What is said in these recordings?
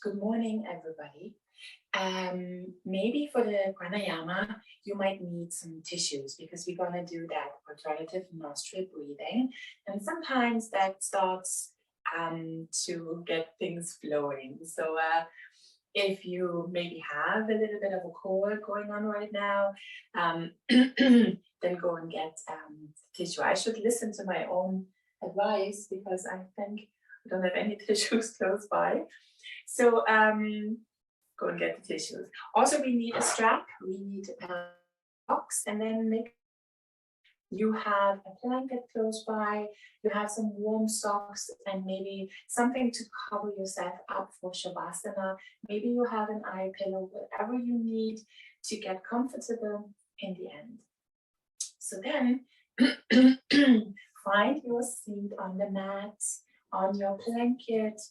Good morning, everybody. Maybe for the pranayama, you might need some tissues because we're going to do that alternative nostril breathing. And sometimes that starts to get things flowing. So if you maybe have a little bit of a cold going on right now, then go and get tissue. I should listen to my own advice because I think I don't have any tissues close by. So go and get the tissues. Also, we need a strap, we need a box, and then make you have a blanket close by, you have some warm socks, and maybe something to cover yourself up for Shavasana. Maybe you have an eye pillow, whatever you need to get comfortable in the end. So then find your seat on the mat, on your blanket.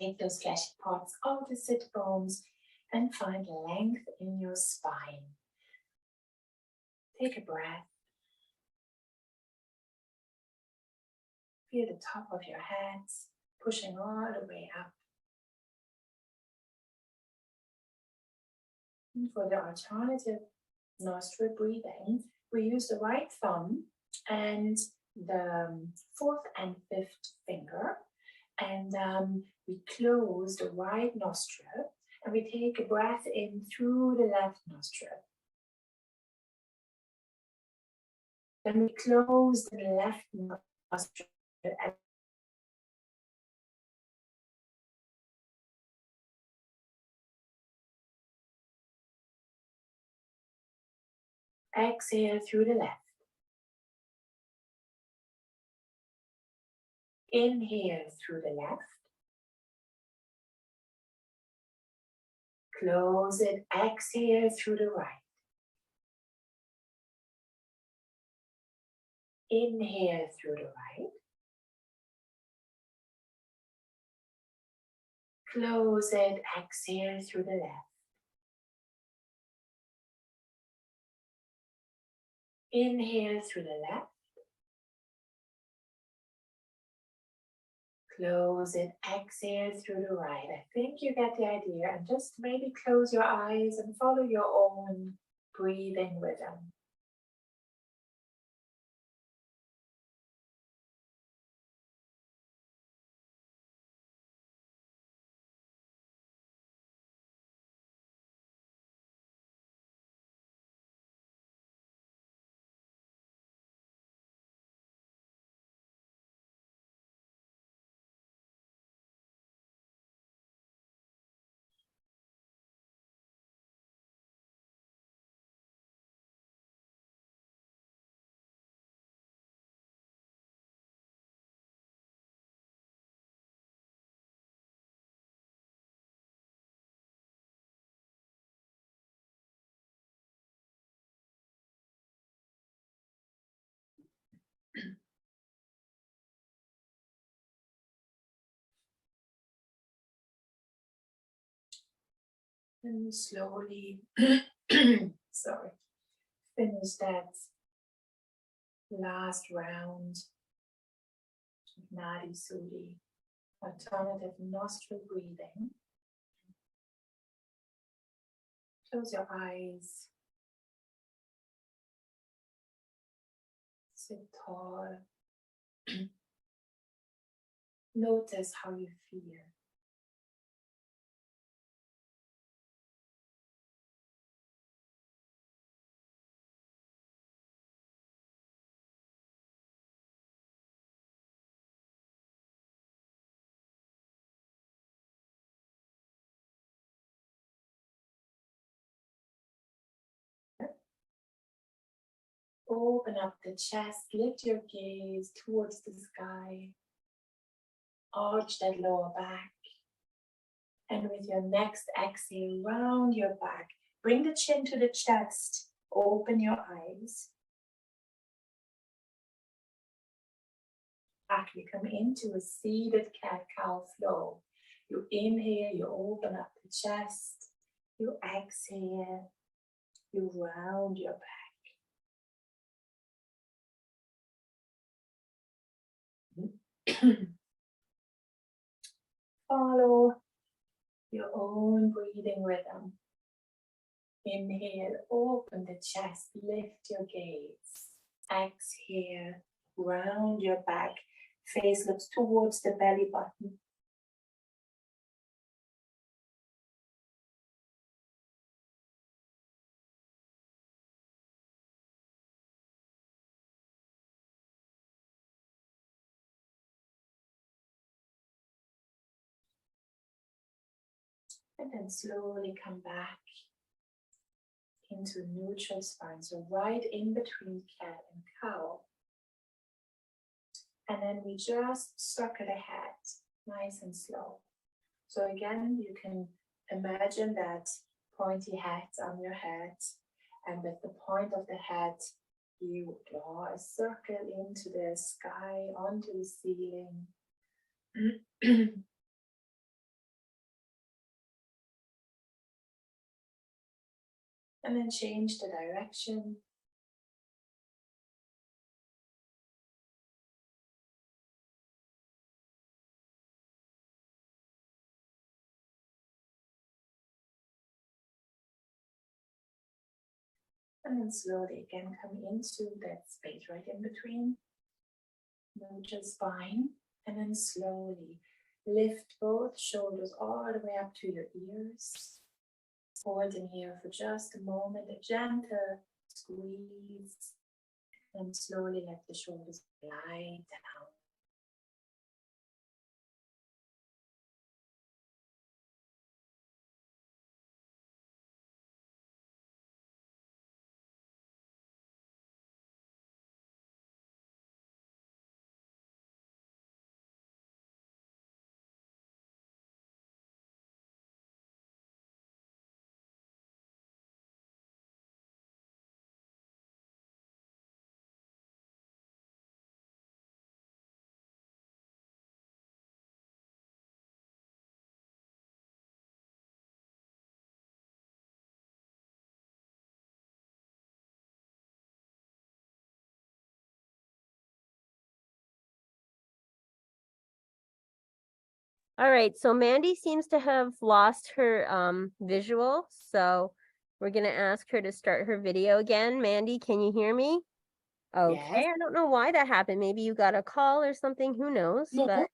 Take those fleshy parts of the sit bones and find length in your spine. Take a breath. Feel the top of your head pushing all the way up. And for the alternative nostril breathing, we use the right thumb and the fourth and fifth finger. And we close the right nostril and we take a breath in through the left nostril. Then we close the left nostril and exhale through the left. Inhale through the left. Close it, exhale through the right. Inhale through the right. Close it, exhale through the left. Inhale through the left. Close it, exhale through the right. I think you get the idea. And just maybe close your eyes and follow your own breathing rhythm. And slowly, sorry, finish that last round of Nadi Sudi, alternative nostril breathing. Close your eyes. Sit tall. Notice how you feel. Open up the chest, lift your gaze towards the sky. Arch that lower back. And with your next exhale, round your back. Bring the chin to the chest. Open your eyes. Back, we come into a seated cat-cow flow. You inhale, you open up the chest. You exhale, you round your back. Follow your own breathing rhythm. Inhale, open the chest, lift your gaze. Exhale, round your back. Face looks towards the belly button. And then slowly come back into neutral spine. So right in between cat and cow. And then we just circle the head, nice and slow. So again, you can imagine that pointy hat on your head. And with the point of the head, you draw a circle into the sky, onto the ceiling. And then change the direction. And then slowly again come into that space right in between. Neutral spine. And then slowly lift both shoulders all the way up to your ears. Hold in here for just a moment, a gentle squeeze. And slowly let the shoulders lie down. All right, so Mandy seems to have lost her visual, so we're gonna ask her to start her video again. Mandy, can you hear me? Okay, Yes. I don't know why that happened. Maybe you got a call or something, who knows? No. But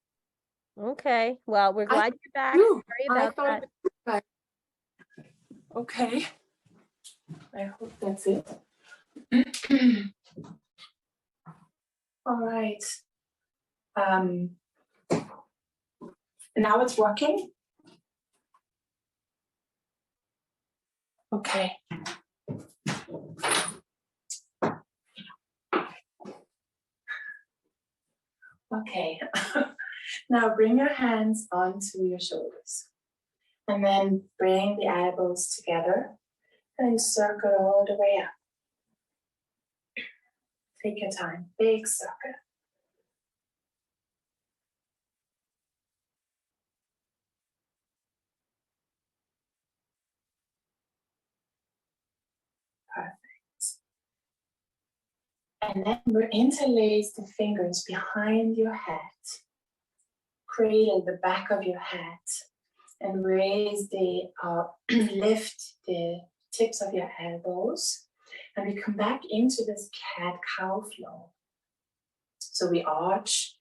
okay, well, we're glad you're back. You. Sorry I about thought that. Okay. I hope that's it. All right. Now it's working. Okay. Okay. Now bring your hands onto your shoulders. And then bring the elbows together and circle all the way up. Take your time. Big circle. Perfect. And then we'll interlace the fingers behind your head. Cradle the back of your head. And raise the, lift the tips of your elbows. And we come back into this cat-cow flow. So we arch,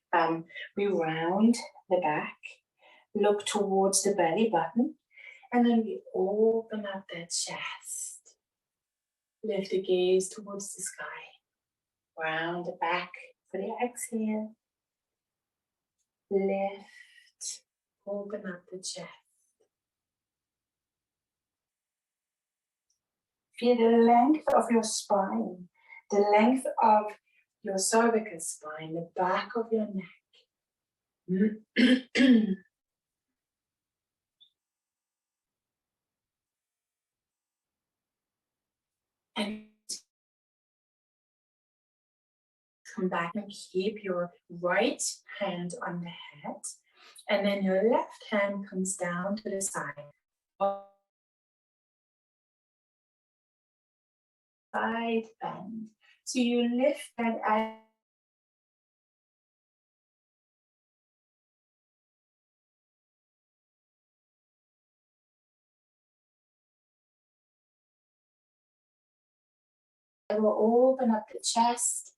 we round the back, look towards the belly button, and then we open up that chest. Lift the gaze towards the sky. Round the back for the exhale. Lift, open up the chest. Feel the length of your spine, the length of your cervical spine, the back of your neck. And come back and keep your right hand on the head And then your left hand comes down to the side. Side bend. So you lift that will open up the chest.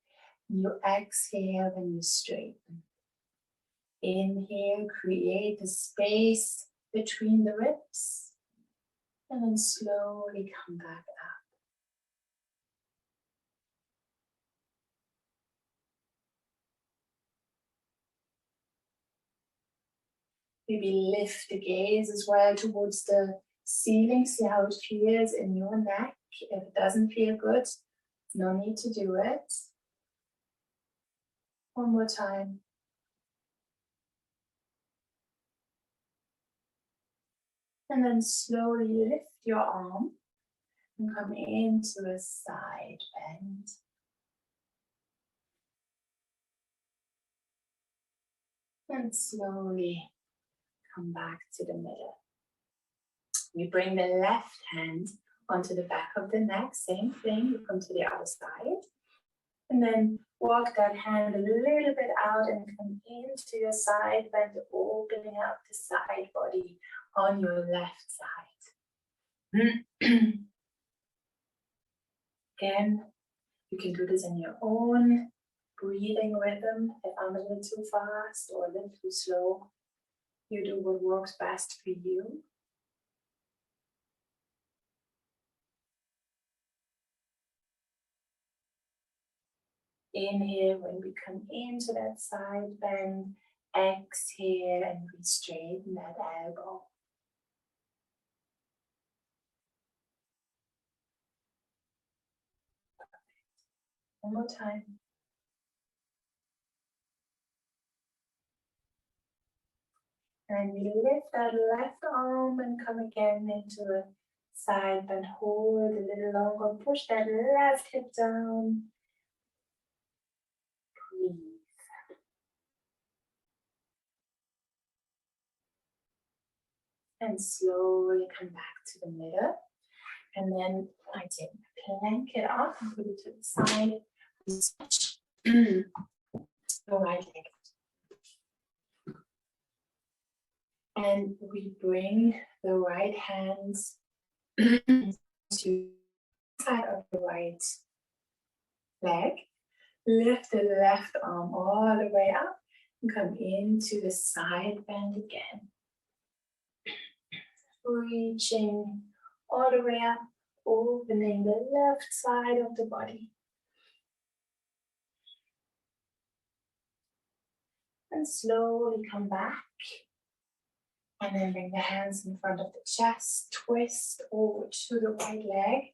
You exhale and you straighten. Inhale, create the space between the ribs. And then slowly come back up. Maybe lift the gaze as well towards the ceiling. See how it feels in your neck. If it doesn't feel good, no need to do it. One more time. And then slowly lift your arm and come into a side bend. And slowly come back to the middle. You bring the left hand onto the back of the neck, same thing, you come to the other side. And then walk that hand a little bit out and come into your side bend, opening up the side body on your left side. Again, you can do this in your own breathing rhythm. If I'm a little too fast or a little too slow, you do what works best for you. Inhale when we come into that side bend. Exhale and we straighten that elbow. One more time. And we lift that left arm and come again into a side bend. Hold a little longer. Push that left hip down. Breathe. And slowly come back to the middle. And then I take my blanket off and put it to the side. Switch the right leg. And we bring the right hands to the side of the right leg. Lift the left arm all the way up and come into the side bend again. Reaching all the way up, opening the left side of the body. And slowly come back. And then bring the hands in front of the chest, twist over to the right leg.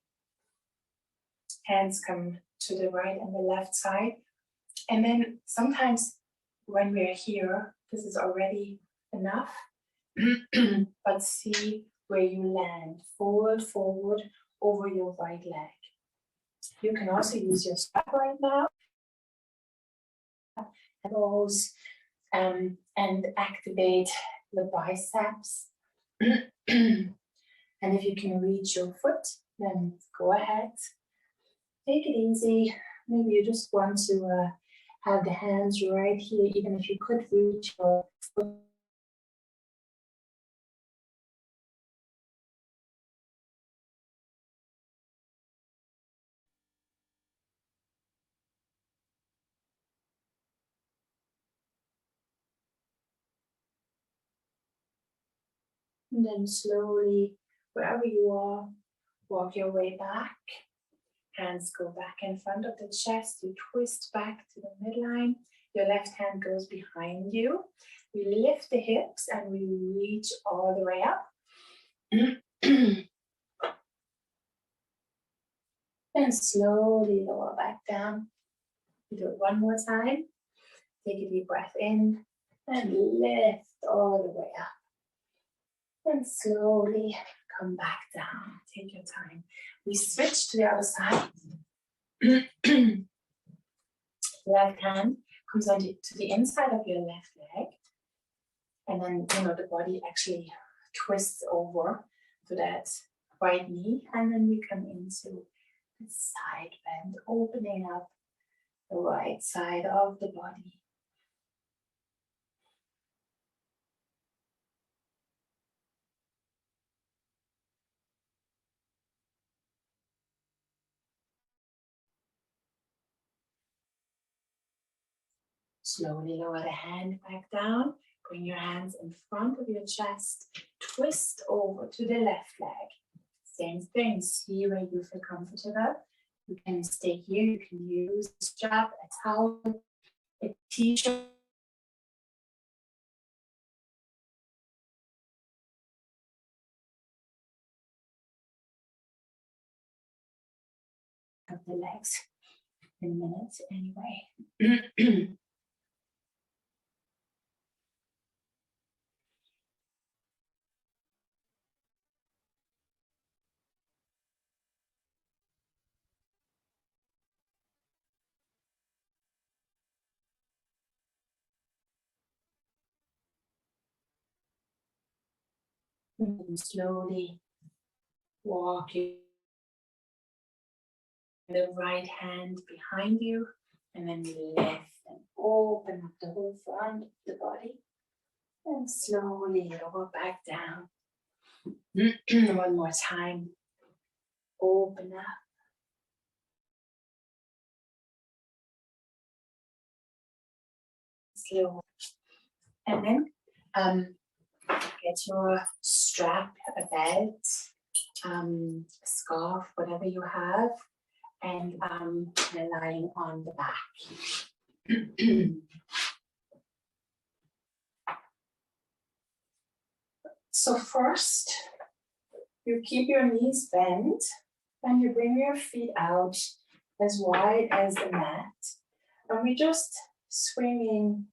Hands come to the right and the left side. And then sometimes when we're here, this is already enough. But see where you land. Fold forward over your right leg. You can also use your strap right now. Elbows and activate the biceps. And if you can reach your foot, then go ahead. Take it easy. Maybe you just want to have the hands right here, even if you could reach your foot. And then slowly, wherever you are, walk your way back. Hands go back in front of the chest. You twist back to the midline. Your left hand goes behind you. We lift the hips and we reach all the way up. And slowly lower back down. We do it one more time. Take a deep breath in and lift all the way up. And slowly come back down. Take your time. We switch to the other side. Left hand comes on to the inside of your left leg. And then, the body actually twists over to that right knee. And then we come into the side bend, opening up the right side of the body. Slowly lower the hand back down. Bring your hands in front of your chest. Twist over to the left leg. Same thing. See where you feel comfortable. You can stay here. You can use a strap, a towel, a t-shirt. Of the legs in minutes anyway. And slowly walk the right hand behind you, and then you lift and open up the whole front of the body, and slowly lower back down. One more time. Open up. Slow. And then get your strap, a belt, scarf, whatever you have, and lying on the back. So first, you keep your knees bent and you bring your feet out as wide as the mat. And we just swinging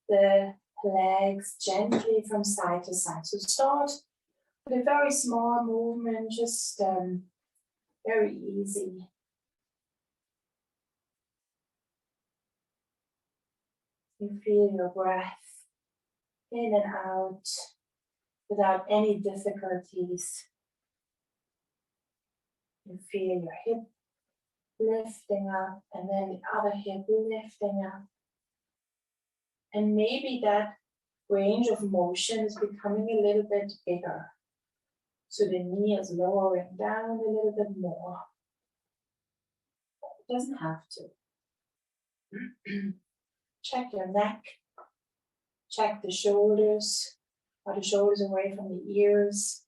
the legs gently from side to side. So start with a very small movement, just very easy. You feel your breath in and out without any difficulties. You feel your hip lifting up and then the other hip lifting up. And maybe that range of motion is becoming a little bit bigger. So the knee is lowering down a little bit more. It doesn't have to. Check your neck. Check the shoulders. Are the shoulders away from the ears?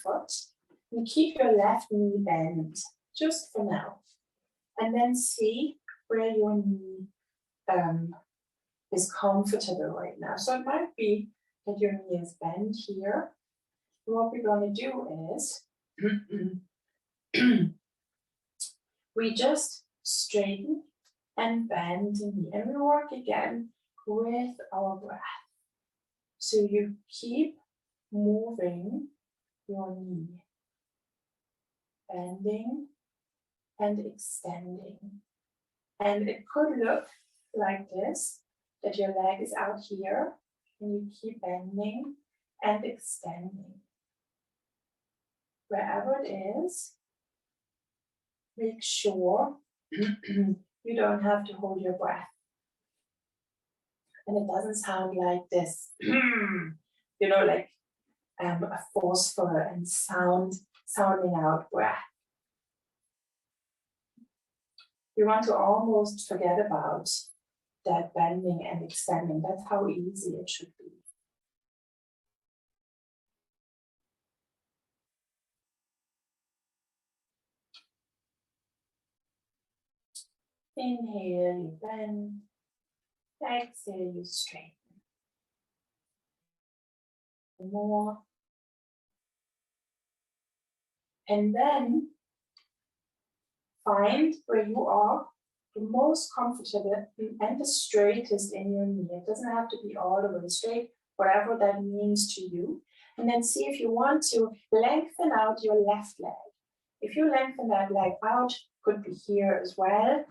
Foot. And keep your left knee bent, just for now. And then see where your knee is comfortable right now. So it might be that your knee is bent here. And what we're going to do is we just straighten and bend the knee. And we work again with our breath. So you keep moving your knee, bending and extending. And it could look like this, that your leg is out here and you keep bending and extending. Wherever it is, make sure you don't have to hold your breath. And it doesn't sound like this, like a forceful and sounding out breath. You want to almost forget about that bending and extending. That's how easy it should be. Inhale, you bend. Exhale, you straighten. More. And then find where you are the most comfortable and the straightest in your knee. It doesn't have to be all the way straight, whatever that means to you. And then see if you want to lengthen out your left leg. If you lengthen that leg out, could be here as well.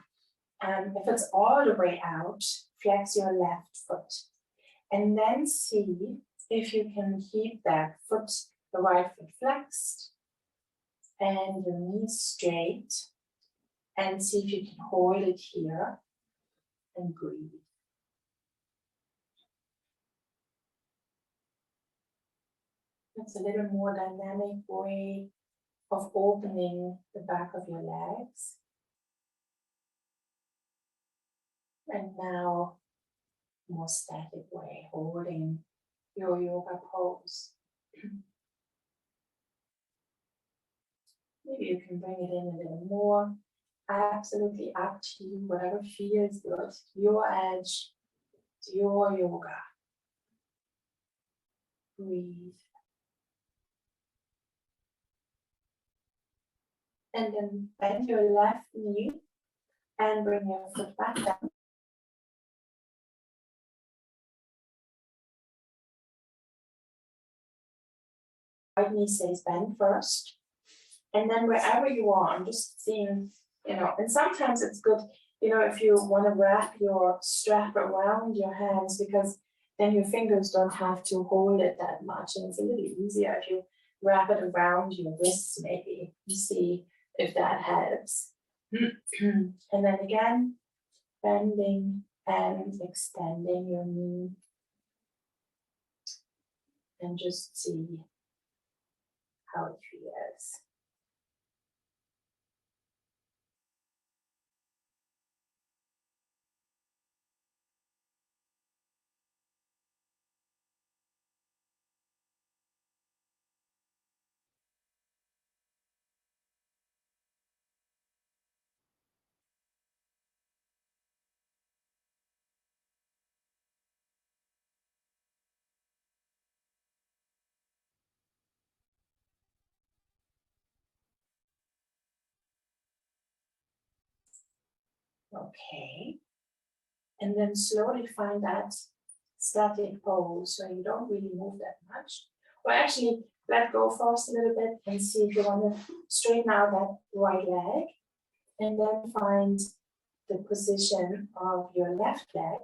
If it's all the way out, flex your left foot. And then see if you can keep that foot, the right foot flexed, and your knees straight. And see if you can hold it here and breathe. It's a little more dynamic way of opening the back of your legs. And now, more static way, holding your yoga pose. Maybe you can bring it in a little more. Absolutely up to you, whatever feels good. Your edge, your yoga. Breathe. And then bend your left knee and bring your foot back down. Right knee stays bent first. And then wherever you are, I'm just seeing, and sometimes it's good, if you want to wrap your strap around your hands, because then your fingers don't have to hold it that much. And it's a little easier if you wrap it around your wrists, maybe. You see if that helps. And then again, bending and extending your knee. And just see how it feels. Okay. And then slowly find that static pose so you don't really move that much. Or actually, let go first a little bit and see if you want to straighten out that right leg. And then find the position of your left leg.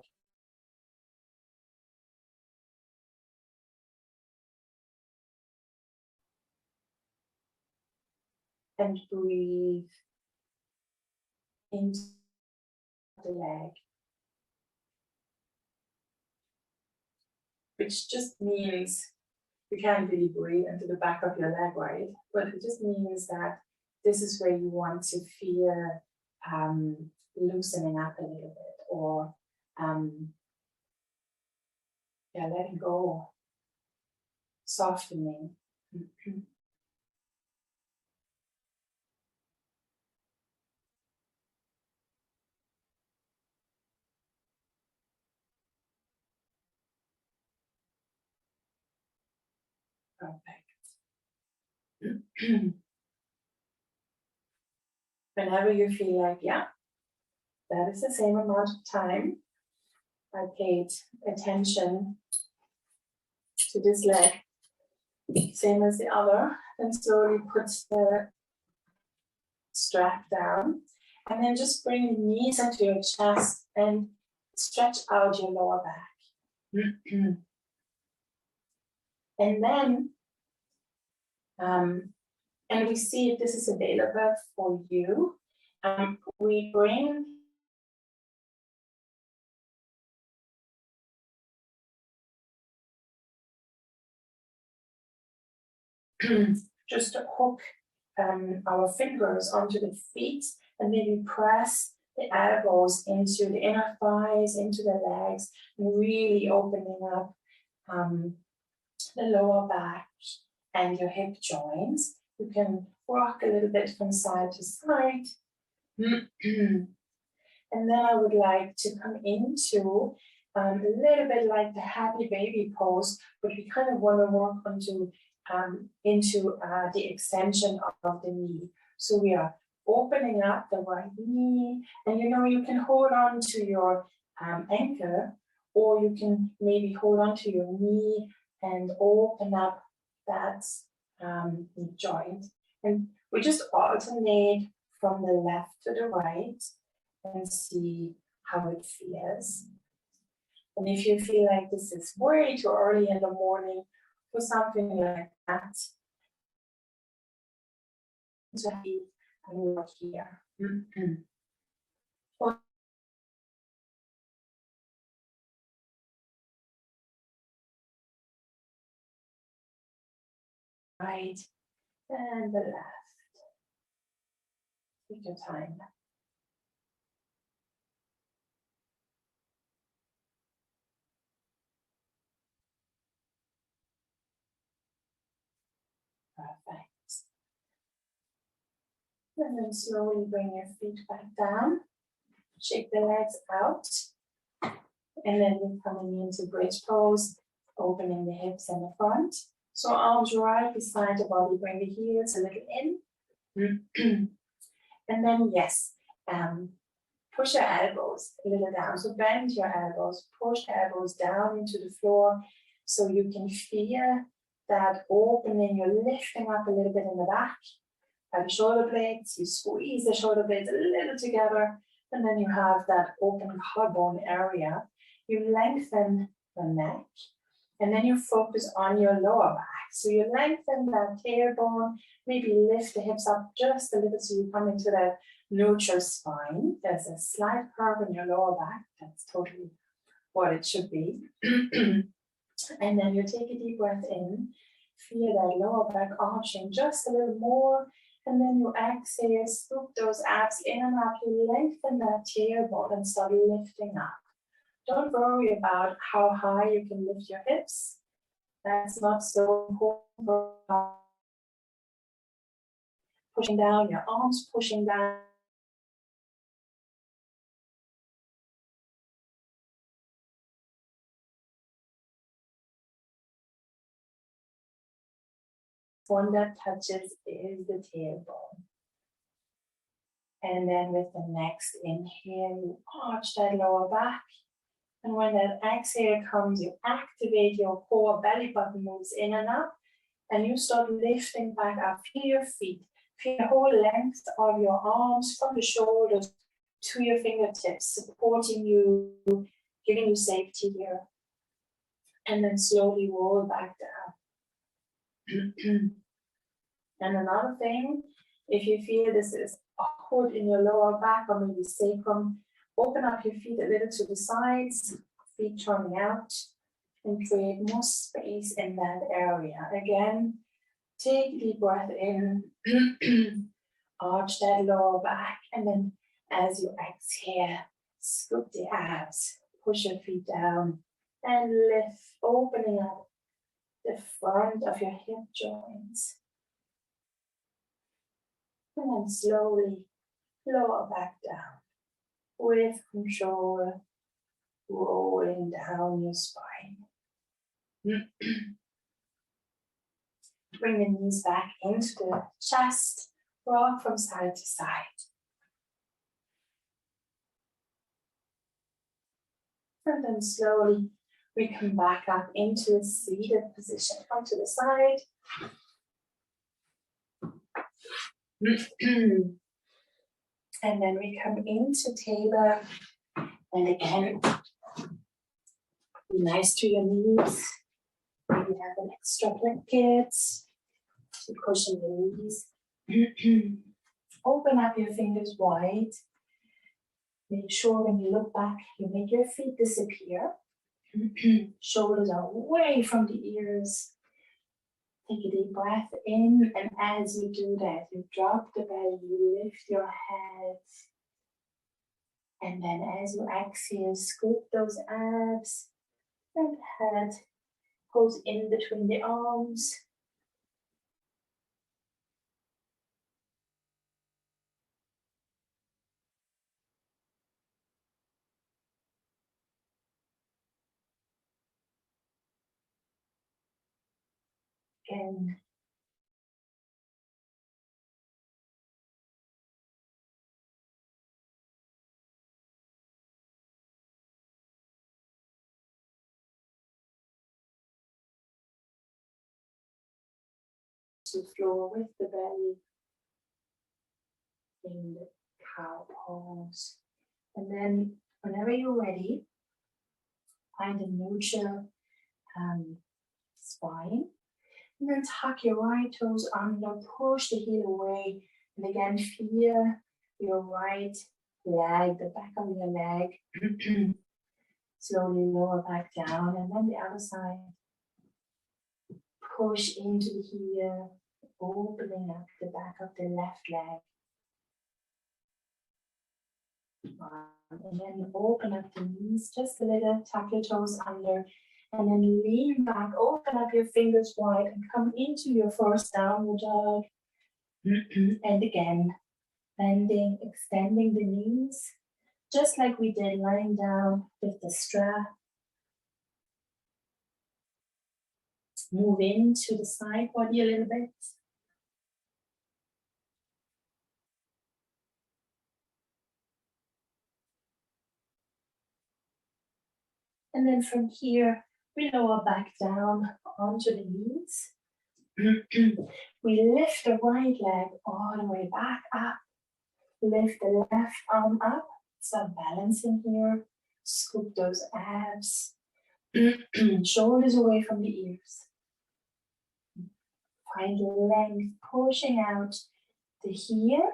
And breathe into the leg. Which just means you can't really breathe into the back of your leg, right? But it just means that this is where you want to feel loosening up a little bit, or letting go, softening. Perfect. Whenever you feel like, yeah, that is the same amount of time I paid attention to this leg, same as the other, and slowly put the strap down, and then just bring your knees into your chest and stretch out your lower back. And then, and we see if this is available for you. We bring just to hook our fingers onto the feet and maybe press the elbows into the inner thighs, into the legs, and really opening up the lower back and your hip joints. You can rock a little bit from side to side. And then I would like to come into a little bit like the happy baby pose, but we kind of want to walk into the extension of the knee. So we are opening up the right knee. And you know, you can hold on to your ankle, or you can maybe hold on to your knee and open up that joint. And we just alternate from the left to the right and see how it feels. And if you feel like this is way too early in the morning for something like that, to be and work here. Right and the left. Take your time. Perfect. And then slowly bring your feet back down. Shake the legs out. And then you're coming into bridge pose, opening the hips and the front. So arms right beside the body, bring the heels a little in. And then yes, push your elbows a little down. So bend your elbows, push the elbows down into the floor so you can feel that opening. You're lifting up a little bit in the back. Have shoulder blades, you squeeze the shoulder blades a little together, and then you have that open collarbone area. You lengthen the neck, and then you focus on your lower back. So you lengthen that tailbone, maybe lift the hips up just a little so you come into that neutral spine. There's a slight curve in your lower back. That's totally what it should be. And then you take a deep breath in, feel that lower back arching just a little more. And then you exhale, scoop those abs in and up. You lengthen that tailbone and start lifting up. Don't worry about how high you can lift your hips. That's not so important. Pushing down your arms, pushing down. One that touches is the tailbone. And then with the next inhale, you arch that lower back. And when that exhale comes, you activate your core, belly button moves in and up. And you start lifting back up. Feel your feet. Feel the whole length of your arms from the shoulders to your fingertips, supporting you, giving you safety here. And then slowly roll back down. And another thing, if you feel this is awkward in your lower back or maybe sacrum, open up your feet a little to the sides, feet turning out, and create more space in that area. Again, take a deep breath in, arch that lower back, and then as you exhale, scoop the abs, push your feet down, and lift, opening up the front of your hip joints. And then slowly lower back down with control, rolling down your spine. Bring the knees back into the chest, rock from side to side. And then slowly we come back up into a seated position. Come to the side. And then we come into table. And again, be nice to your knees. Maybe have an extra blanket. Cushion the knees. Open up your fingers wide. Make sure when you look back, you make your feet disappear. Shoulders are away from the ears. Take a deep breath in, and as you do that, you drop the belly, you lift your head. And then as you exhale, scoop those abs, and head goes in between the arms. And to the floor with the belly in the cow pose. And then whenever you're ready, find a neutral spine. And then tuck your right toes under, push the heel away. And again, feel your right leg, the back of your leg. Slowly lower back down. And then the other side. Push into the heel, opening up the back of the left leg. And then open up the knees just a little, tuck your toes under, and then lean back, open up your fingers wide and come into your first downward dog. And again, bending, extending the knees, just like we did lying down with the strap. Move into the side body a little bit. And then from here, we lower back down onto the knees. We lift the right leg all the way back up. Lift the left arm up. Start balancing here. Scoop those abs. Shoulders away from the ears. Find length, pushing out the heel.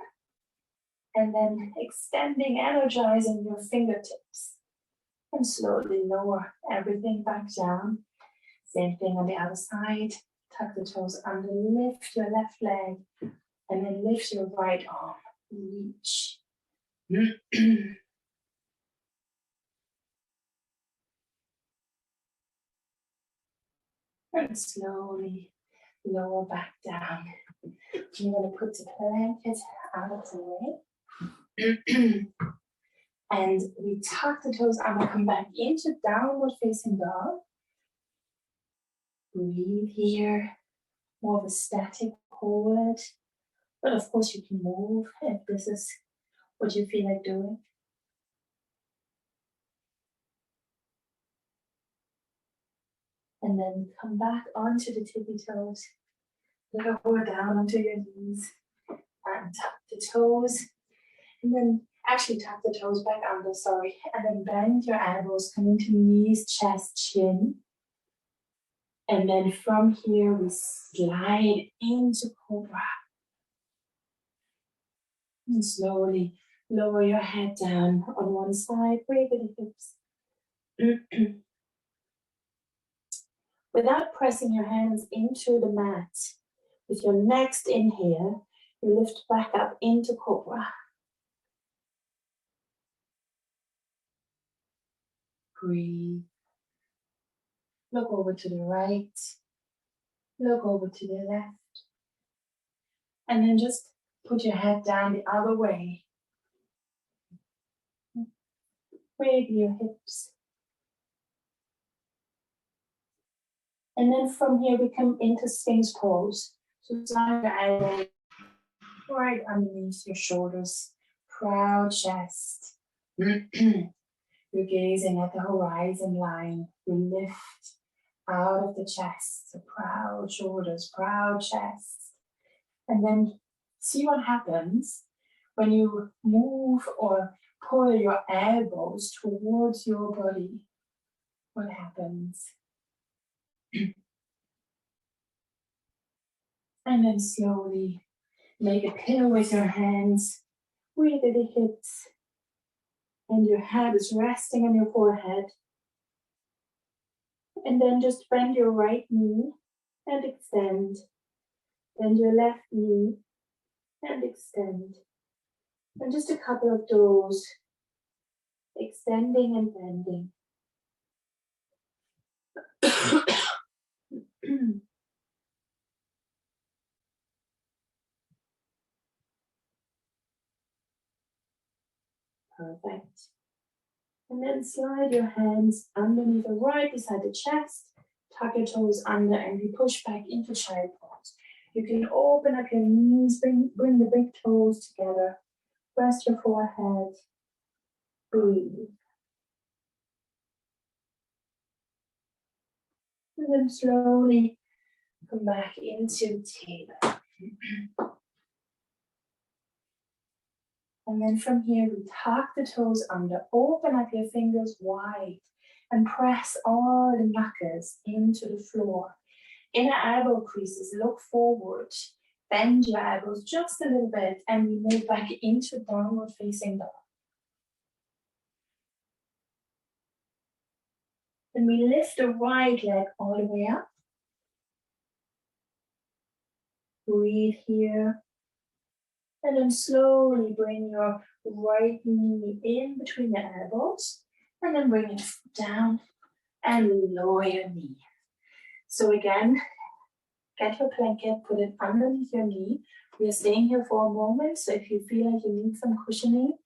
And then extending, energizing your fingertips. And slowly lower everything back down. Same thing on the other side. Tuck the toes under, lift your left leg, and then lift your right arm. Reach. And slowly lower back down. You're going to put the blanket out of the way. And we tuck the toes under, come back into downward facing dog. Breathe here, more of a static hold. But of course you can move if this is what you feel like doing. And then come back onto the tippy toes. Lower down onto your knees. And tuck the toes. And then actually tuck the toes back under, sorry. And then bend your elbows, come into knees, chest, chin. And then from here, we slide into cobra. And slowly lower your head down on one side, breathe the hips. Without pressing your hands into the mat, with your next inhale, you lift back up into cobra. Breathe. Look over to the right. Look over to the left. And then just put your head down the other way. Wiggle your hips. And then from here we come into Sphinx pose. So slide your elbow right underneath your shoulders. Proud chest. You're gazing at the horizon line. You lift out of the chest. So proud shoulders, proud chest. And then see what happens when you move or pull your elbows towards your body. What happens? And then slowly make a pillow with your hands. Wiggle the hips. And your head is resting on your forehead. And then just bend your right knee and extend. Bend your left knee and extend. And just a couple of those. Extending and bending. Perfect. And then slide your hands underneath or right beside the chest. Tuck your toes under and we push back into child pose. You can open up your knees, bring the big toes together. Rest your forehead. Breathe. And then slowly come back into table. And then from here, we tuck the toes under, open up your fingers wide, and press all the knuckles into the floor. Inner elbow creases, look forward, bend your elbows just a little bit, and we move back into downward facing dog. Then we lift the right leg all the way up. Breathe here. And then slowly bring your right knee in between your elbows. And then bring it down and lower your knee. So again, get your blanket, put it underneath your knee. We are staying here for a moment. So if you feel like you need some cushioning,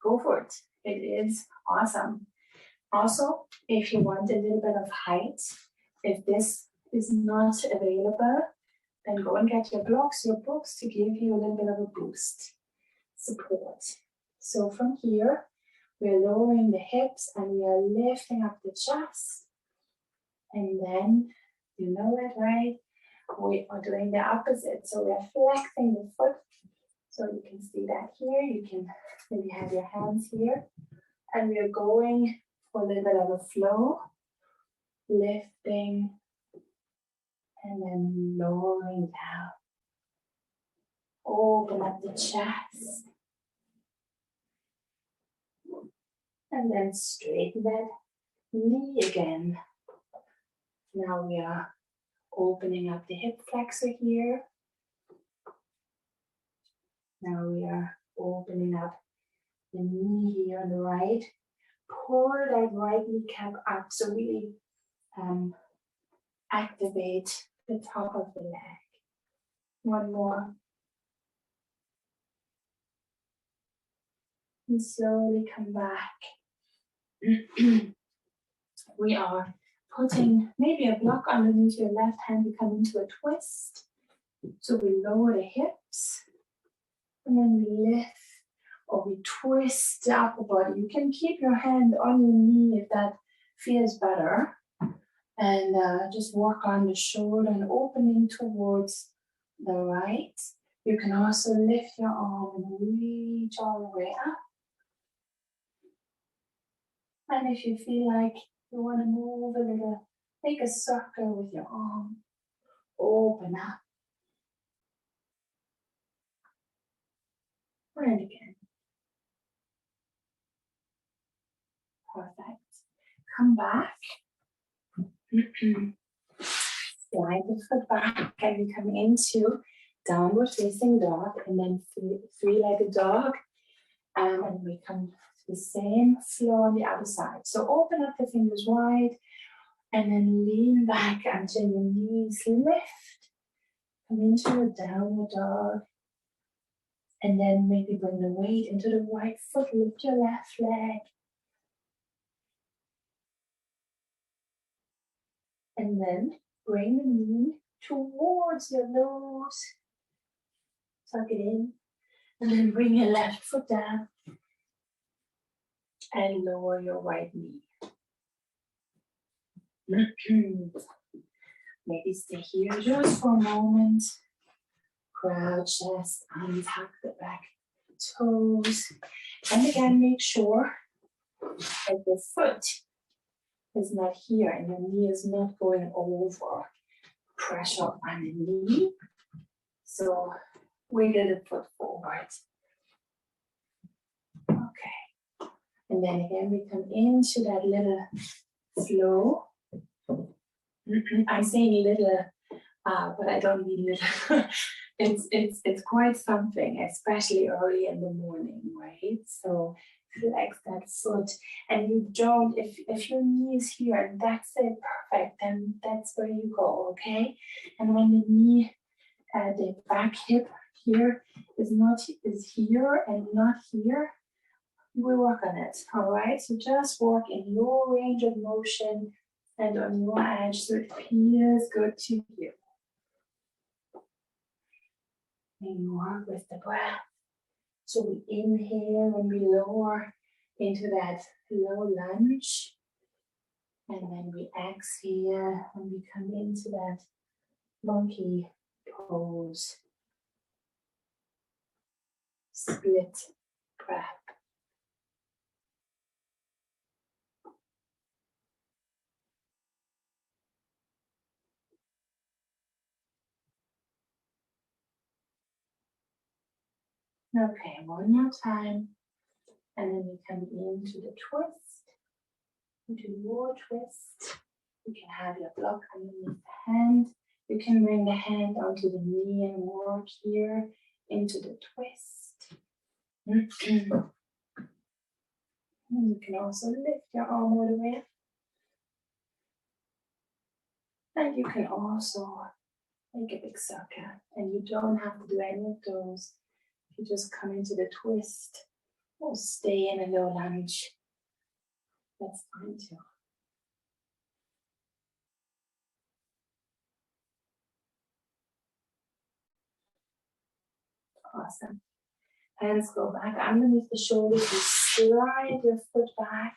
go for it. It is awesome. Also, if you want a little bit of height, if this is not available, then go and get your books to give you a little bit of a boost, support. So from here, we're lowering the hips and we are lifting up the chest. And then, you know it, right? We are doing the opposite. So we are flexing the foot. So you can see that here. You can maybe have your hands here. And we are going for a little bit of a flow, lifting and then lowering down. Open up the chest. And then straighten that knee again. Now we are opening up the hip flexor here. Now we are opening up the knee here on the right. Pull that right kneecap up, so really activate the top of the leg. One more. And slowly come back. We are putting maybe a block underneath your left hand. We come into a twist. So we lower the hips. And then we lift or we twist the upper body. You can keep your hand on your knee if that feels better. And just work on the shoulder and opening towards the right. You can also lift your arm and reach all the way up. And if you feel like you want to move a little, make a circle with your arm. Open up. And again. Perfect. Come back. Slide the foot back and we come into downward facing dog and then three-legged dog. And we come to the same flow on the other side. So open up the fingers wide and then lean back until your knees lift. Come into a downward dog. And then maybe bring the weight into the right foot, lift your left leg. And then bring the knee towards your nose. Tuck it in. And then bring your left foot down. And lower your right knee. Maybe stay here just for a moment. Proud chest, untuck the back toes. And again, make sure that your foot is not here and your knee is not going over. Pressure on the knee. So wiggle the foot forward. Okay. And then again, we come into that little flow. I'm saying little, but I don't mean little. It's quite something, especially early in the morning, right? So flex that foot, and you don't. If your knee is here and that's it, perfect. Then that's where you go, okay? And when the knee, the back hip here is here and not here, we work on it. All right. So just work in your range of motion and on your edge, so it feels good to you. And work with the breath. So we inhale and we lower into that low lunge. And then we exhale and we come into that monkey pose. split breath. Okay, one more time. And then you come into the twist, into your twist. You can have your block underneath the hand. You can bring the hand onto the knee and work here into the twist. And you can also lift your arm all the way. And you can also make a big circle. And you don't have to do any of those. You just come into the twist or stay in a low lunge. That's fine too. Awesome. Hands go back underneath the shoulders. You slide your foot back.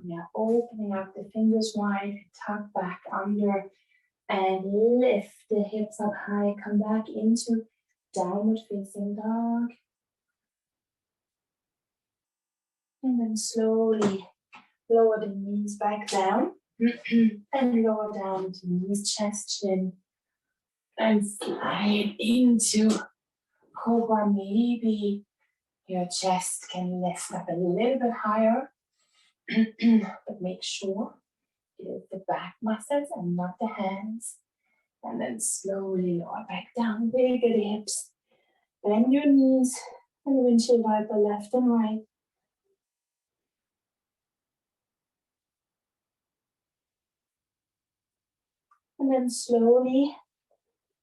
You're opening up the fingers wide. Tuck back under and lift the hips up high. Come back into downward facing dog. And then slowly lower the knees back down. And lower down to knees, chest, chin. And slide into cobra. Maybe your chest can lift up a little bit higher. But make sure it is the back muscles and not the hands. And then slowly lower back down. Wiggle the hips. Bend your knees and windshield wiper left and right. And then slowly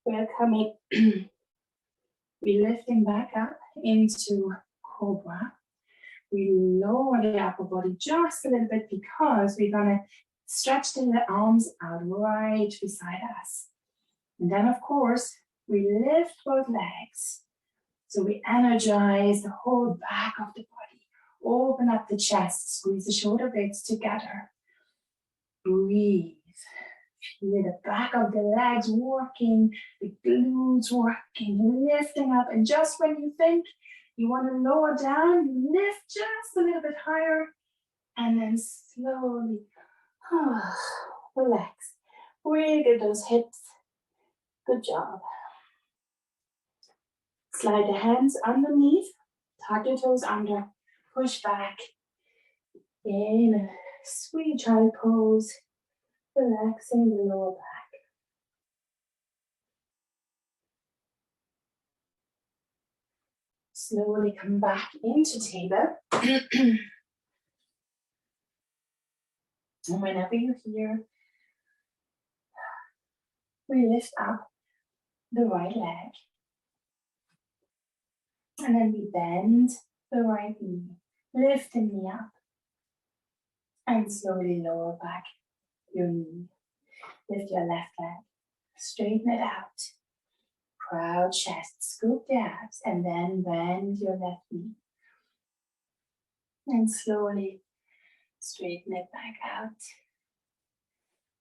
we're coming, we're lifting back up into cobra. We lower the upper body just a little bit because we're gonna stretch the arms out right beside us. And then of course, we lift both legs. So we energize the whole back of the body. Open up the chest, squeeze the shoulder blades together. Breathe. Feel the back of the legs working, the glutes working, lifting up. And just when you think you want to lower down, you lift just a little bit higher. And then slowly relax. Wiggle those hips. Good job. Slide the hands underneath. Tuck your toes under. Push back. In a sweet child pose. Relaxing the lower back. Slowly come back into table. And whenever you're here, we lift up the right leg. And then we bend the right knee. Lift the knee up. And slowly lower back your knee. Lift your left leg. Straighten it out. Proud chest. Scoop the abs. And then bend your left knee. And slowly straighten it back out.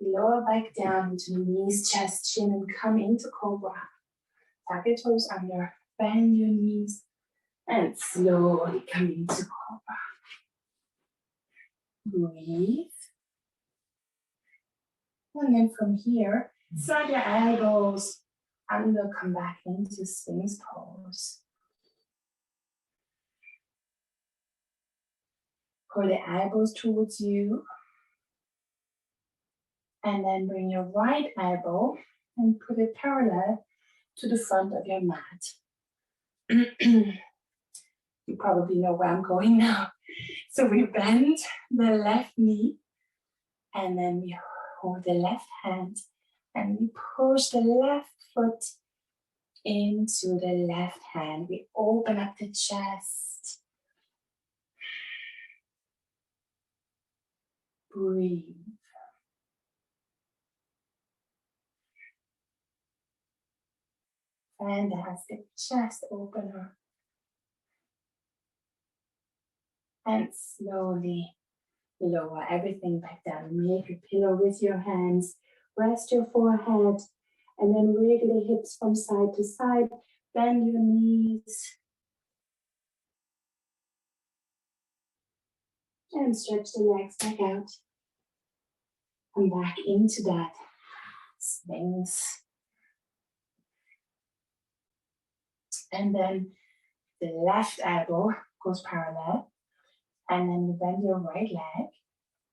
Lower back down to knees, chest, chin, and come into cobra. Tuck your toes under. Bend your knees. And slowly come into cobra. Breathe. And then from here, slide your elbows under, come back into Sphinx pose. Pull the elbows towards you. And then bring your right elbow and put it parallel to the front of your mat. You probably know where I'm going now. So we bend the left knee and then we hold the left hand and we push the left foot into the left hand. We open up the chest. Breathe. Fantastic. Chest opener. And slowly lower everything back down. Make a pillow with your hands. Rest your forehead. And then wiggle the hips from side to side. Bend your knees. And stretch the legs back out. Come back into that Sphinx. And then the left elbow goes parallel. And then you bend your right leg.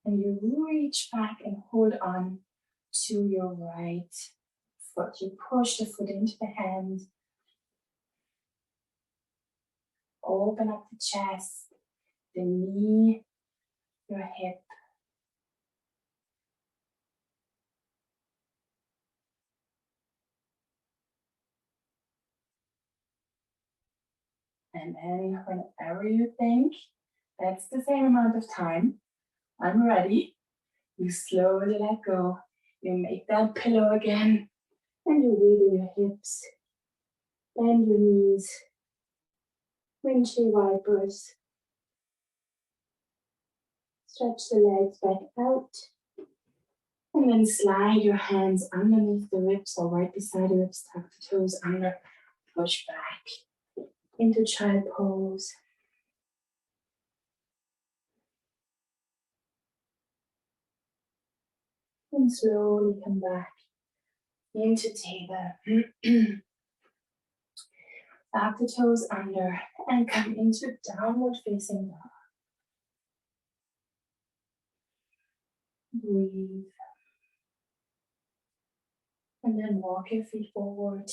And you reach back and hold on to your right foot. You push the foot into the hand. Open up the chest, the knee, your hip. And then whenever you think that's the same amount of time, I'm ready, you slowly let go. You make that pillow again. And you wiggle your hips, bend your knees, windshield wipers. Stretch the legs back out. And then slide your hands underneath the ribs or right beside the ribs, tuck the toes under, push back into child pose. And slowly come back into table. Tuck the toes under and come into downward facing dog. Breathe. And then walk your feet forward.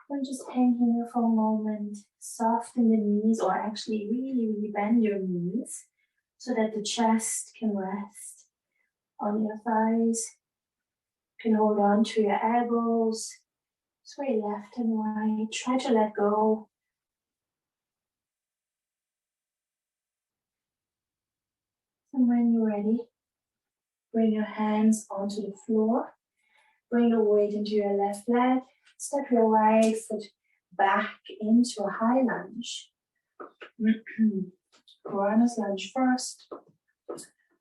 And just hang here for a moment. Soften the knees, or actually really bend your knees so that the chest can rest on your thighs. You can hold on to your elbows. Sway left and right. Try to let go. And when you're ready, bring your hands onto the floor. Bring the weight into your left leg. Step your right foot back into a high lunge. Runner's lunge first.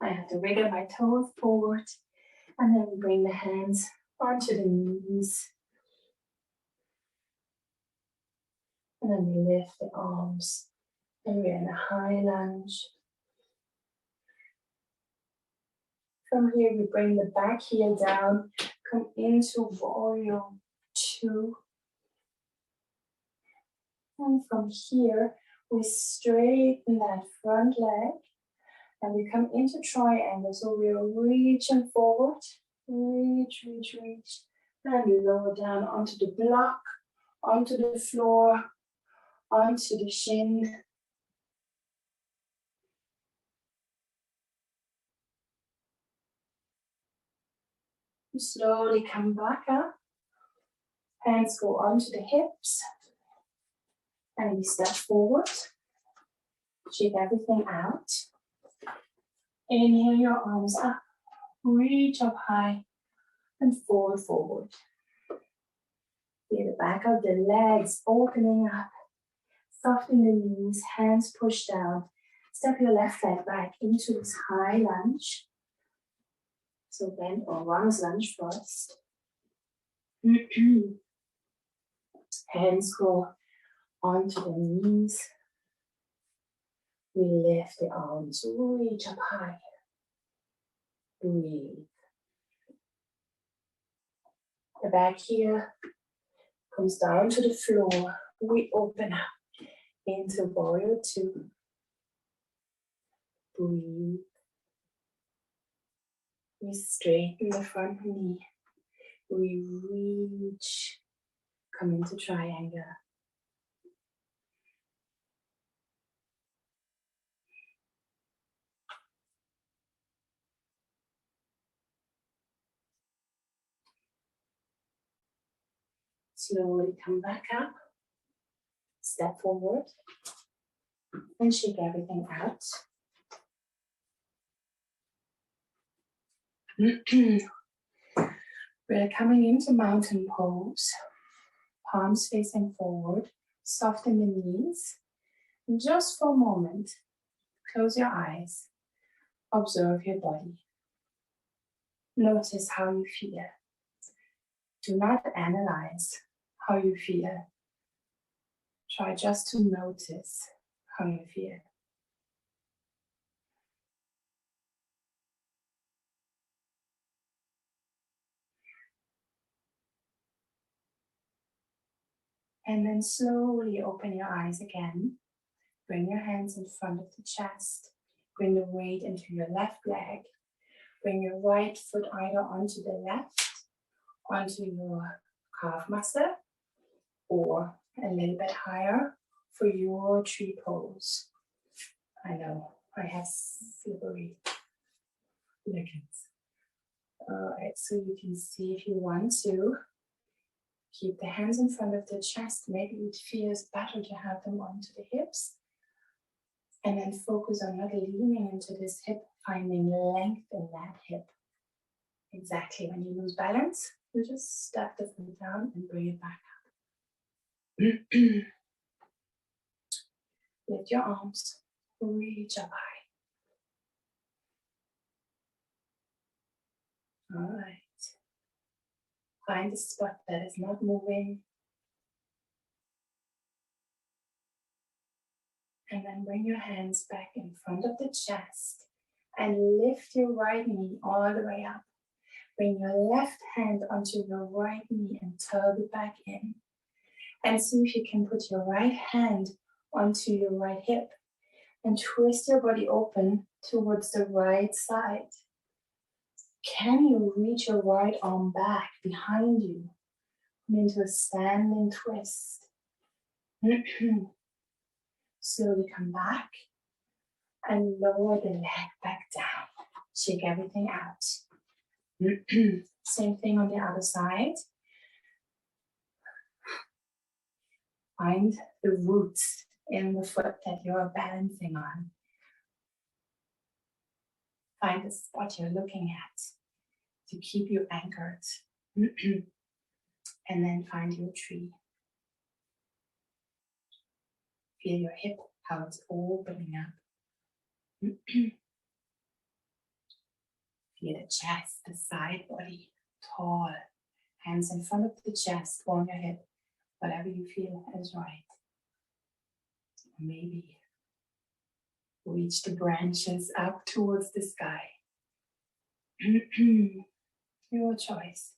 I have to wiggle my toes forward. And then bring the hands onto the knees. And then we lift the arms. And we're in a high lunge. From here, we bring the back heel down. Come into warrior 2. And from here, we straighten that front leg. And we come into triangle. So we are reaching forward. Reach, reach, reach. And lower down onto the block, onto the floor, onto the shin. You slowly come back up. Hands go onto the hips. And we step forward. Shake everything out. Inhale your arms up. Reach up high. And fold forward. Feel the back of the legs opening up. Soften the knees. Hands push down. Step your left leg back into this high lunge. So bend or runner's lunge first. Hands go onto the knees. We lift the arms, reach up high. Breathe. The back here comes down to the floor. We open up into warrior 2. Breathe. We straighten the front knee. We reach. Come into triangle. Slowly come back up. Step forward. And shake everything out. We're coming into mountain pose. Palms facing forward. Soften the knees. And just for a moment, close your eyes. Observe your body. Notice how you feel. Do not analyze how you feel. Try just to notice how you feel. And then slowly open your eyes again. Bring your hands in front of the chest. Bring the weight into your left leg. Bring your right foot either onto the left, onto your calf muscle, or a little bit higher for your tree pose. I know, I have slippery leggings. Alright, so you can see if you want to keep the hands in front of the chest. Maybe it feels better to have them onto the hips. And then focus on not leaning into this hip, finding length in that hip. Exactly, when you lose balance, you just step the foot down and bring it back up. Lift your arms, reach up high. All right. Find a spot that is not moving. And then bring your hands back in front of the chest and lift your right knee all the way up. Bring your left hand onto your right knee and tug it back in. And see if you can put your right hand onto your right hip and twist your body open towards the right side. Can you reach your right arm back behind you? Come into a standing twist. Slowly come back and lower the leg back down. Shake everything out. Same thing on the other side. Find the roots in the foot that you're balancing on. Find the spot you're looking at to keep you anchored. And then find your tree. Feel your hip, how it's opening up. Feel the chest, the side body, tall. Hands in front of the chest, on your hip. Whatever you feel is right. Maybe reach the branches up towards the sky. Your choice.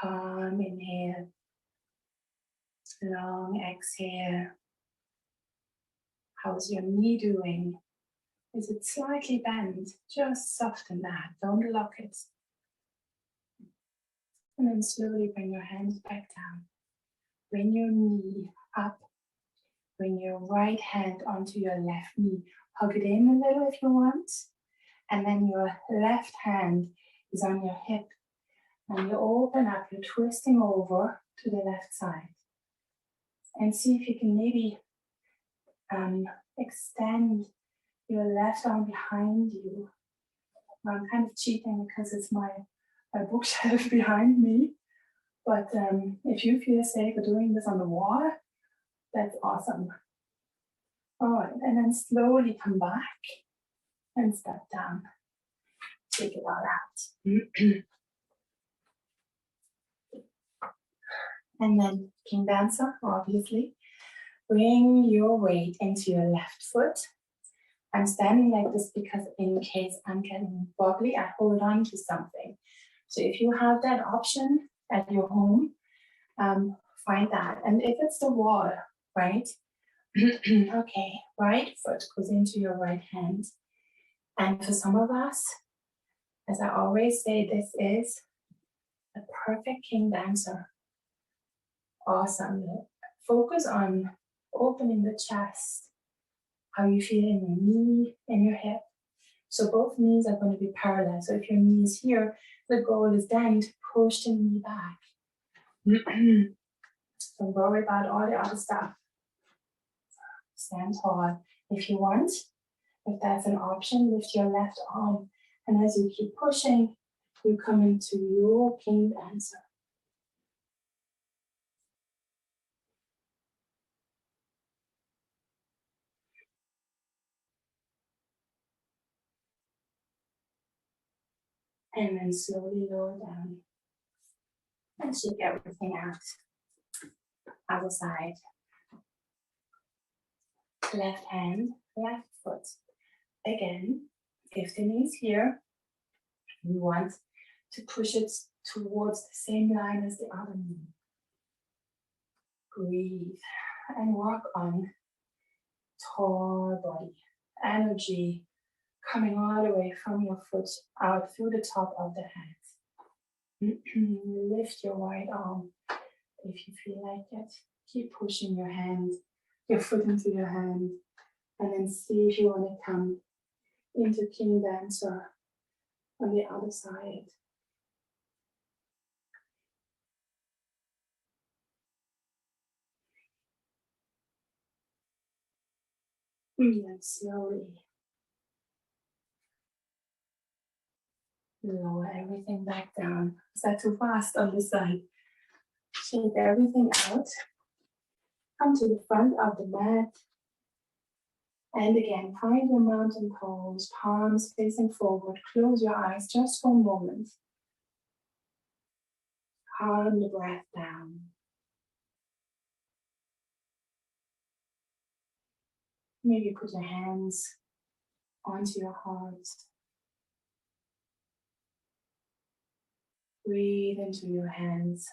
Calm inhale. Long exhale. How's your knee doing? Is it slightly bent? Just soften that. Don't lock it. And then slowly bring your hands back down. Bring your knee up. Bring your right hand onto your left knee. Hug it in a little if you want. And then your left hand is on your hip. And you open up, you're twisting over to the left side. And see if you can maybe extend your left arm behind you. I'm kind of cheating because it's my bookshelf behind me. But if you feel safe doing this on the wall, that's awesome. All right, and then slowly come back and step down. Take it all out. And then King Dancer, obviously. Bring your weight into your left foot. I'm standing like this because in case I'm getting wobbly, I hold on to something. So if you have that option at your home, find that. And if it's the wall, right? Okay, right foot goes into your right hand. And for some of us, as I always say, this is a perfect King Dancer. Awesome. Focus on opening the chest, how you feel in your knee and your hip. So both knees are going to be parallel. So if your knee is here, the goal is then to push the knee back. Don't worry about all the other stuff. Stand tall. If you want, if that's an option, lift your left arm. And as you keep pushing, you come into your King Dancer. And then slowly lower down. And shake everything out. Other side. Left hand, left foot. Again, if the knees here, you want to push it towards the same line as the other knee. Breathe and work on tall body. Energy coming all the way from your foot out through the top of the hands. Lift your right arm if you feel like it. Keep pushing your hand, your foot into your hand, and then see if you want to come into King Dancer on the other side. And slowly lower everything back down. Is that too fast on this side? Shake everything out. Come to the front of the mat. And again, find your mountain pose, palms facing forward. Close your eyes just for a moment. Calm the breath down. Maybe put your hands onto your heart. Breathe into your hands.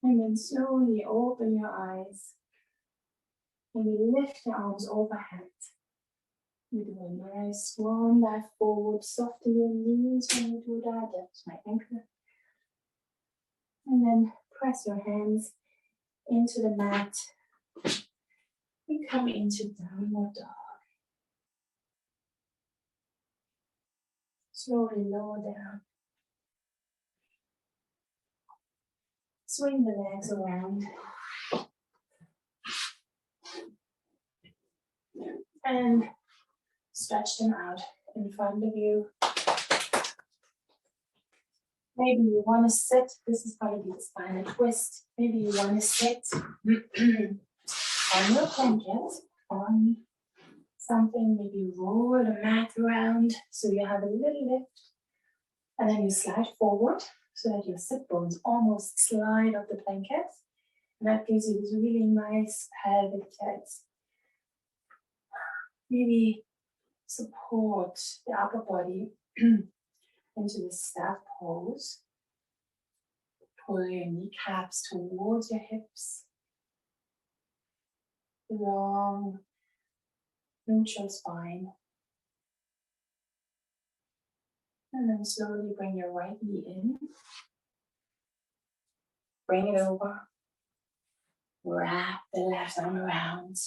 And then slowly open your eyes. Maybe lift the arms overhead. You do a nice swan dive forward. Soften your knees when you do that. That's my ankle. And then press your hands into the mat. And come into downward dog. Slowly lower down. Swing the legs around. And stretch them out in front of you. Maybe you want to sit. This is going to be the spinal twist. Maybe you want to sit on your blanket, on something. Maybe roll the mat around so you have a little lift. And then you slide forward so that your sit bones almost slide off the blanket. And that gives you this really nice pelvic tilt. Maybe support the upper body into the staff pose. Pull your kneecaps towards your hips. Long, neutral spine. And then slowly bring your right knee in. Bring it over. Wrap the left arm around.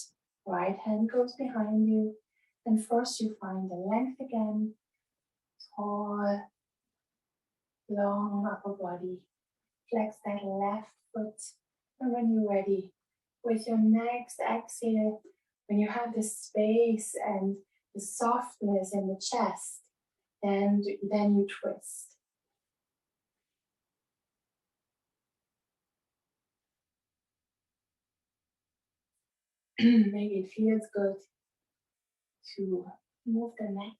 Right hand goes behind you. And first you find the length again. Tall, long upper body. Flex that left foot. And when you're ready, with your next exhale, when you have the space and the softness in the chest, then you twist. Maybe it feels good to move the neck.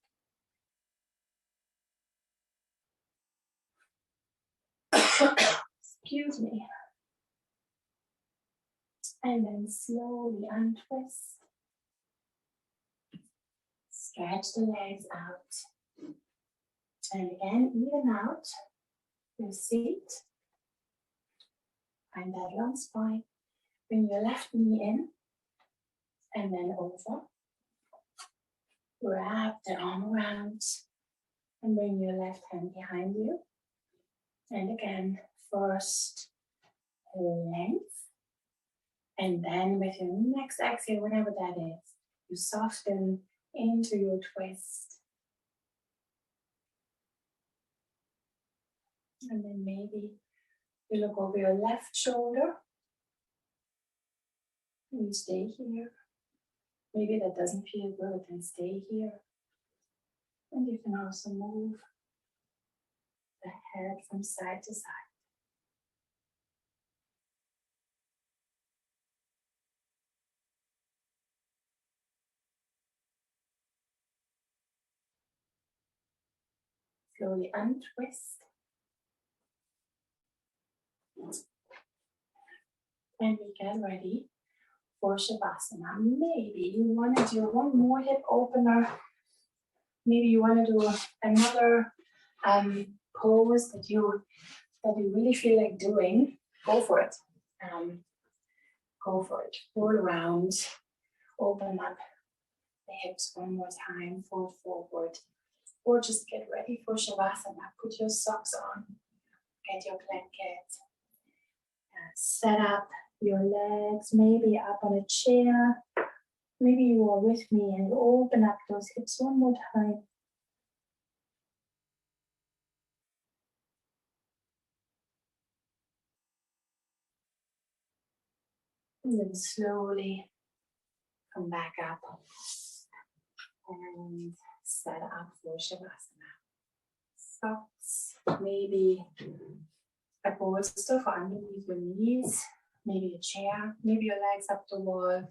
Excuse me. And then slowly untwist. Stretch the legs out. And again, even out your seat. Find that long spine. Bring your left knee in. And then over. Wrap the arm around. And bring your left hand behind you. And again, first length. And then with your next exhale, whenever that is, you soften into your twist. And then maybe you look over your left shoulder. And you stay here. Maybe that doesn't feel good, then stay here. And you can also move the head from side to side. Slowly untwist. And we get ready for Shavasana. Maybe you want to do one more hip opener. Maybe you want to do another pose that you really feel like doing. Go for it. Go for it. Roll around. Open up the hips one more time. Fold forward. Or just get ready for Shavasana. Put your socks on. Get your blanket. Set up your legs, maybe up on a chair. Maybe you are with me and you open up those hips one more time. And then slowly come back up and set up for Shavasana. Socks, maybe a bolster for underneath your knees, maybe a chair, maybe your legs up the wall.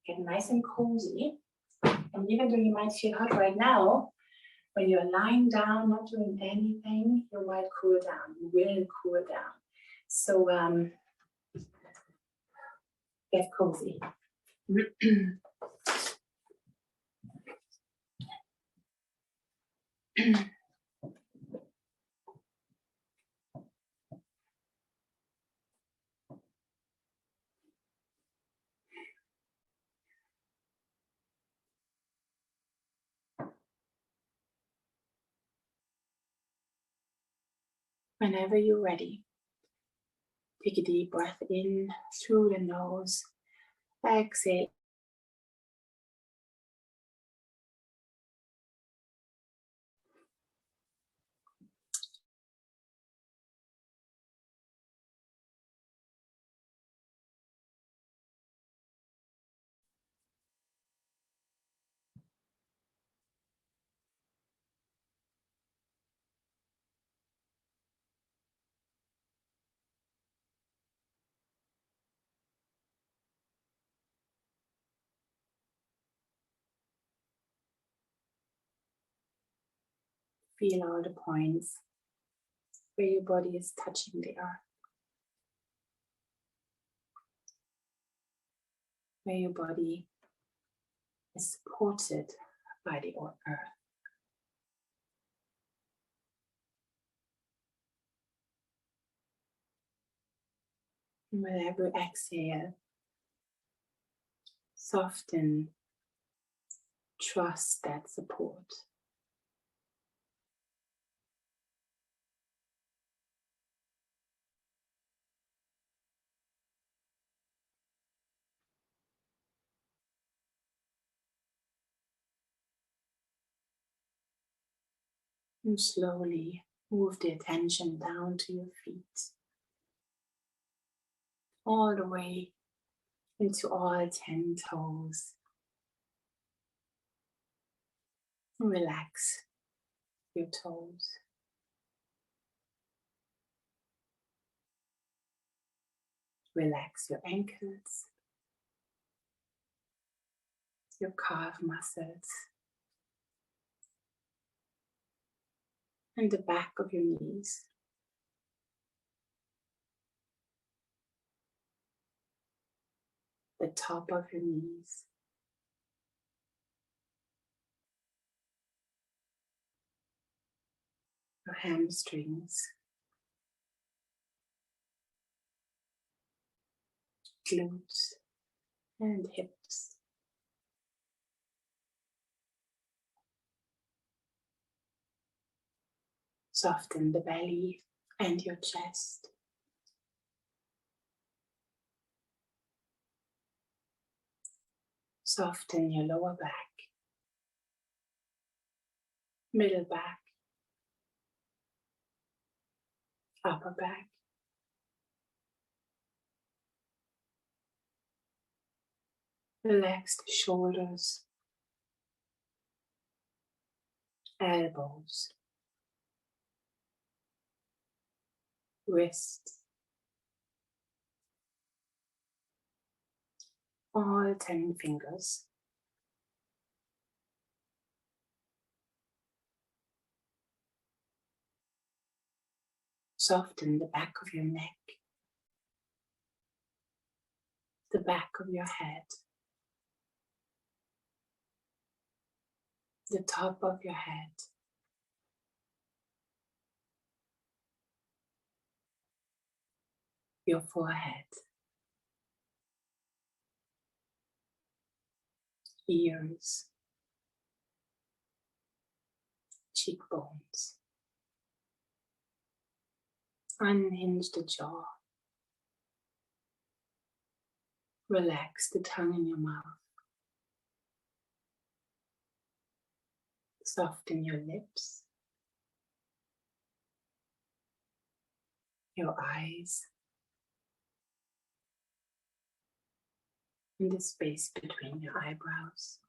Get nice and cozy. And even though you might feel hot right now, when you're lying down, not doing anything, you might cool down. You will cool down. So get cozy. Whenever you're ready, take a deep breath in through the nose. Exhale. Feel all the points where your body is touching the earth. Where your body is supported by the earth. And with every exhale, soften, trust that support. And slowly move the attention down to your feet, all the way into all 10 toes. Relax your toes. Relax your ankles, your calf muscles, and the back of your knees. The top of your knees. Your hamstrings. Glutes and hips. Soften the belly and your chest. Soften your lower back, middle back, upper back. Relax the shoulders, elbows, wrists, all 10 fingers. Soften the back of your neck, the back of your head, the top of your head, your forehead, ears, cheekbones. Unhinge the jaw. Relax the tongue in your mouth. Soften your lips, your eyes, and the space between your eyebrows.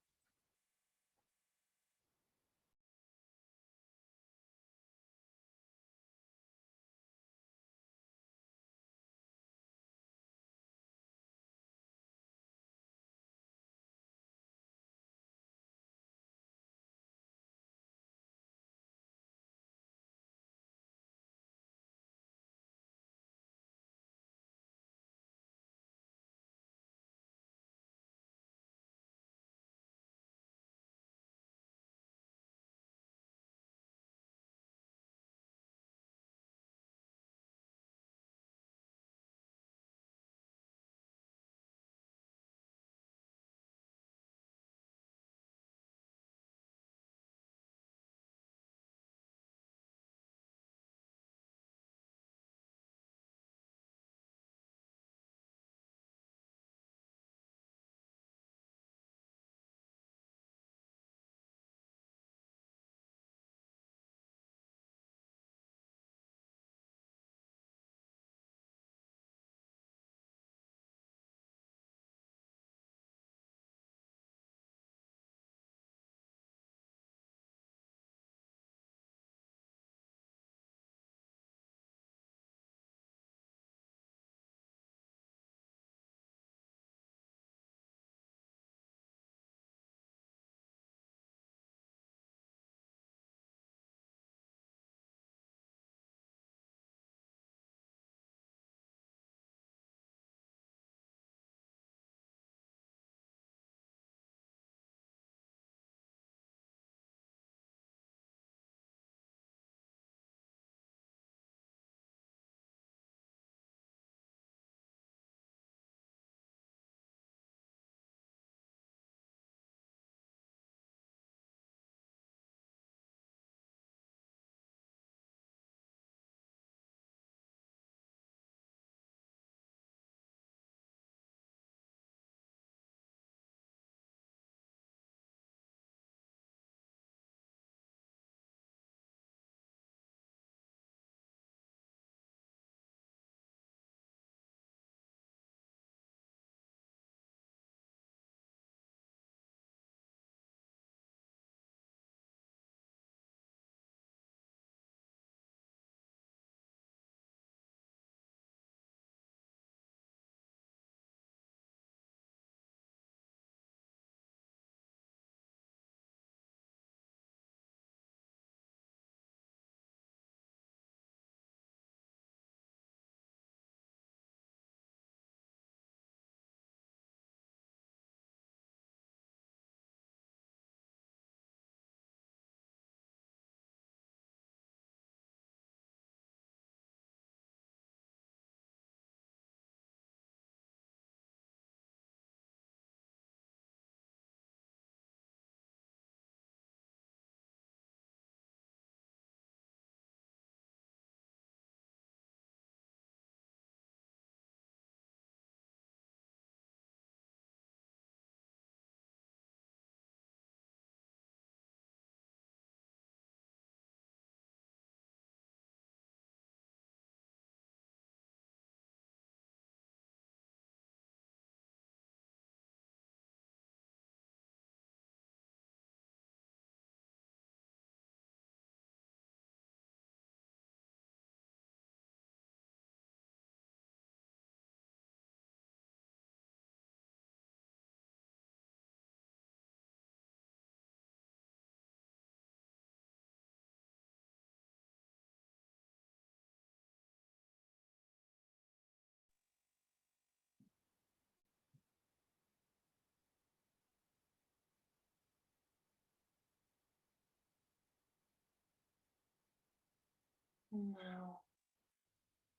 Now,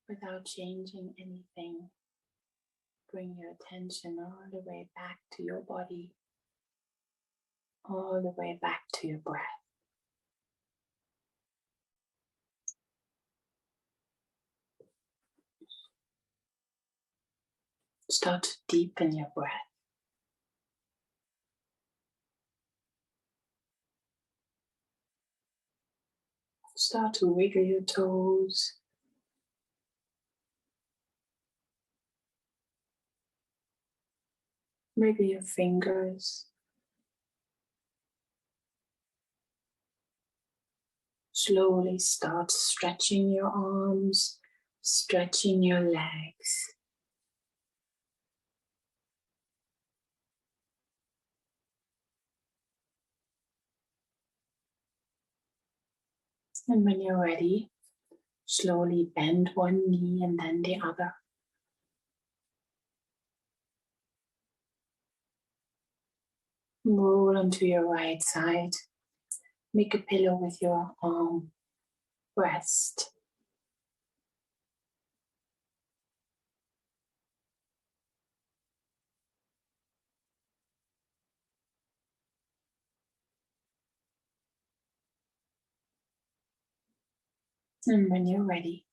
without changing anything, bring your attention all the way back to your body, all the way back to your breath. Start to deepen your breath. Start to wiggle your toes. Wiggle your fingers. Slowly start stretching your arms, stretching your legs. And when you're ready, slowly bend one knee and then the other. Roll onto your right side. Make a pillow with your arm, rest. And when you're ready,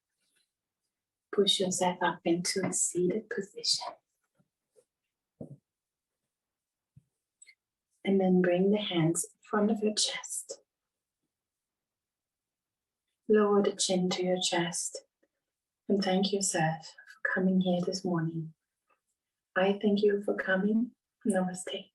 push yourself up into a seated position. And then bring the hands in front of your chest. Lower the chin to your chest. And thank yourself for coming here this morning. I thank you for coming. Namaste.